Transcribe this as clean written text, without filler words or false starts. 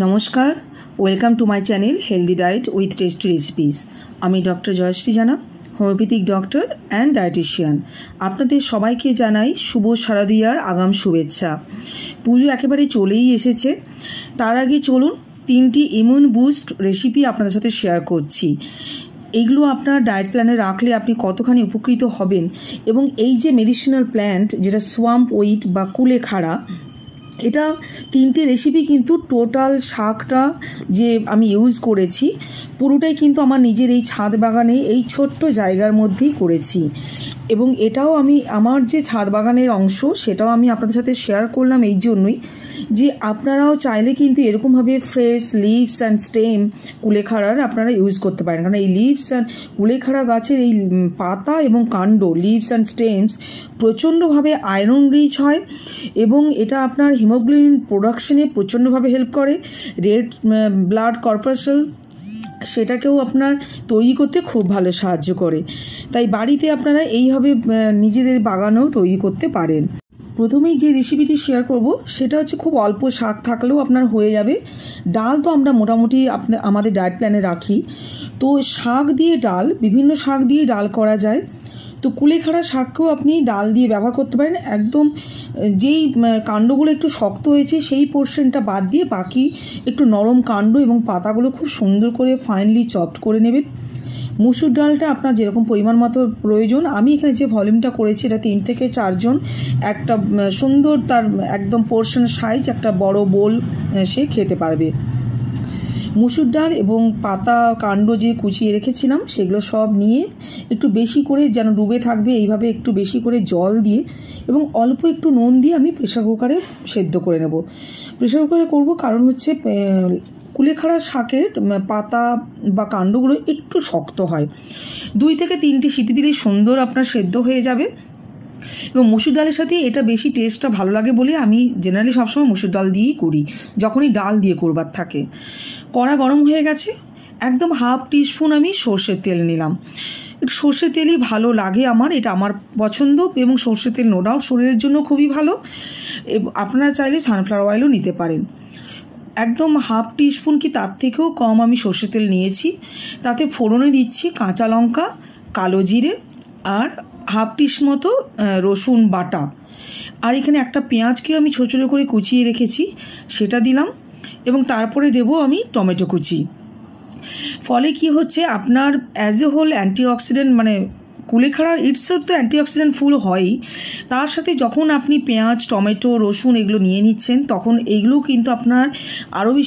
নমস্কার, welcome to my channel healthy diet with tasty recipes. আমি doctor Jayashree জানা, homeopathic doctor and dietician. আপনাদের সবাইকে জানাই শুভ শারদীয়ার আগাম শুভেচ্ছা। পুজো একেবারে চলেই এসেছে। তার আগে চলুন 3টি ইমিউন বুস্ট রেসিপি আপনাদের সাথে শেয়ার করছি। এইগুলো আপনার ডায়েট প্ল্যানে রাখলে আপনি কতখানি উপকৃত হবেন, এবং এই যে মেডিসিনাল প্ল্যান্ট যেটা সোয়াম্প ওইট বা কুলেখাড়া, এটা 3টে রেসিপি কিন্তু টোটাল শাকটা যে আমি ইউজ করেছি পুরোটাই কিন্তু আমার নিজের এই ছাদ বাগানে এই ছোট্ট জায়গার মধ্যেই করেছি। এবং এটাও আমি আমার যে ছাদ বাগানের অংশ সেটাও আমি আপনাদের সাথে শেয়ার করলাম এই জন্যই যে আপনারাও চাইলে কিন্তু এরকমভাবে ফ্রেশ লিভস অ্যান্ড স্টেম কুলেখাড়ার আপনারা ইউজ করতে পারেন। কারণ এই লিভস অ্যান্ড কুলেখাড়া গাছের এই পাতা এবং কাণ্ড, লিভস অ্যান্ড স্টেমস প্রচণ্ডভাবে আয়রন রিচ হয় এবং এটা আপনার হিমোগ্লোবিন প্রোডাকশনে প্রচণ্ডভাবে হেল্প করে। রেড ব্লাড কর্পাসেল সেটাকেও আপনার তৈরি করতে খুব ভালো সাহায্য করে। তাই বাড়িতে আপনারা এইভাবে নিজেদের বাগানেও তৈরি করতে পারেন। প্রথমেই যে রেসিপিটি শেয়ার করব সেটা হচ্ছে খুব অল্প শাক থাকলেও আপনার হয়ে যাবে। ডাল তো আমরা মোটামুটি আমাদের ডায়েট প্ল্যানে রাখি, তো শাক দিয়ে ডাল, বিভিন্ন শাক দিয়ে ডাল করা যায়। তো কুলেখাড়া শাককেও আপনি ডাল দিয়ে ব্যবহার করতে পারেন। একদম যেই কাণ্ডগুলো একটু শক্ত হয়েছে সেই পোর্শনটা বাদ দিয়ে বাকি একটু নরম কাণ্ড এবং পাতাগুলো খুব সুন্দর করে ফাইনলি চপড করে নেবেন। মুসুর ডালটা আপনার যেরকম পরিমাণ মতো প্রয়োজন, আমি এখানে যে ভলিউমটা করেছি এটা 3 থেকে 4 জন একটা সুন্দর তার একদম পোর্শন সাইজ একটা বড় বোল সে খেতে পারবে। মুসুর ডাল এবং পাতা কাণ্ড যে কুচিয়ে রেখেছিলাম সেগুলো সব নিয়ে একটু বেশি করে যেন ডুবে থাকবে এইভাবে একটু বেশি করে জল দিয়ে এবং অল্প একটু নুন দিয়ে আমি প্রেশার কুকারে সেদ্ধ করে নেব। প্রেশার কুকারে করব কারণ হচ্ছে কুলেখাড়া শাকের পাতা বা কাণ্ডগুলো একটু শক্ত হয়। 2 থেকে 3টি সিটি দিলেই সুন্দর আপনার সেদ্ধ হয়ে যাবে। এবং মুসুর ডালের সাথে এটা বেশি টেস্টটা ভালো লাগে বলে আমি জেনারেলি সবসময় মুসুর ডাল দিয়েই করি যখনই ডাল দিয়ে করবার থাকে। কড়া গরম হয়ে গেছে, একদম 1/2 টিস্পুন আমি সর্ষের তেল নিলাম। একটু সর্ষের তেলই ভালো লাগে আমার, এটা আমার পছন্দ। এবং সর্ষের তেল নো ডাউট শরীরের জন্য খুবই ভালো। আপনারা চাইলে সানফ্লাওয়ার অয়েলও নিতে পারেন। একদম 1/2 টিস্পুন কি তার থেকেও কম আমি সর্ষের তেল নিয়েছি। তাতে ফোড়নে দিচ্ছি কাঁচা লঙ্কা, কালো জিরে আর 1/2 টিস্পুন মতো রসুন বাটা। আর এখানে একটা পেঁয়াজকে আমি ছোটো ছোটো করে কুচিয়ে রেখেছি সেটা দিলাম। এবং তারপরে দেব আমি টমেটো কুচি। ফলে কি হচ্ছে আপনার অ্যাজ এ হোল অ্যান্টিঅক্সিডেন্ট, মানে কুলেখাড়া ইটসেলফ তো অ্যান্টিঅক্সিডেন্ট ফুল হয়ই, তার সাথে যখন আপনি পেঁয়াজ, টমেটো, রসুন এগুলো নিয়ে নিচ্ছেন তখন এইগুলো কিন্তু আপনার আরও বেশি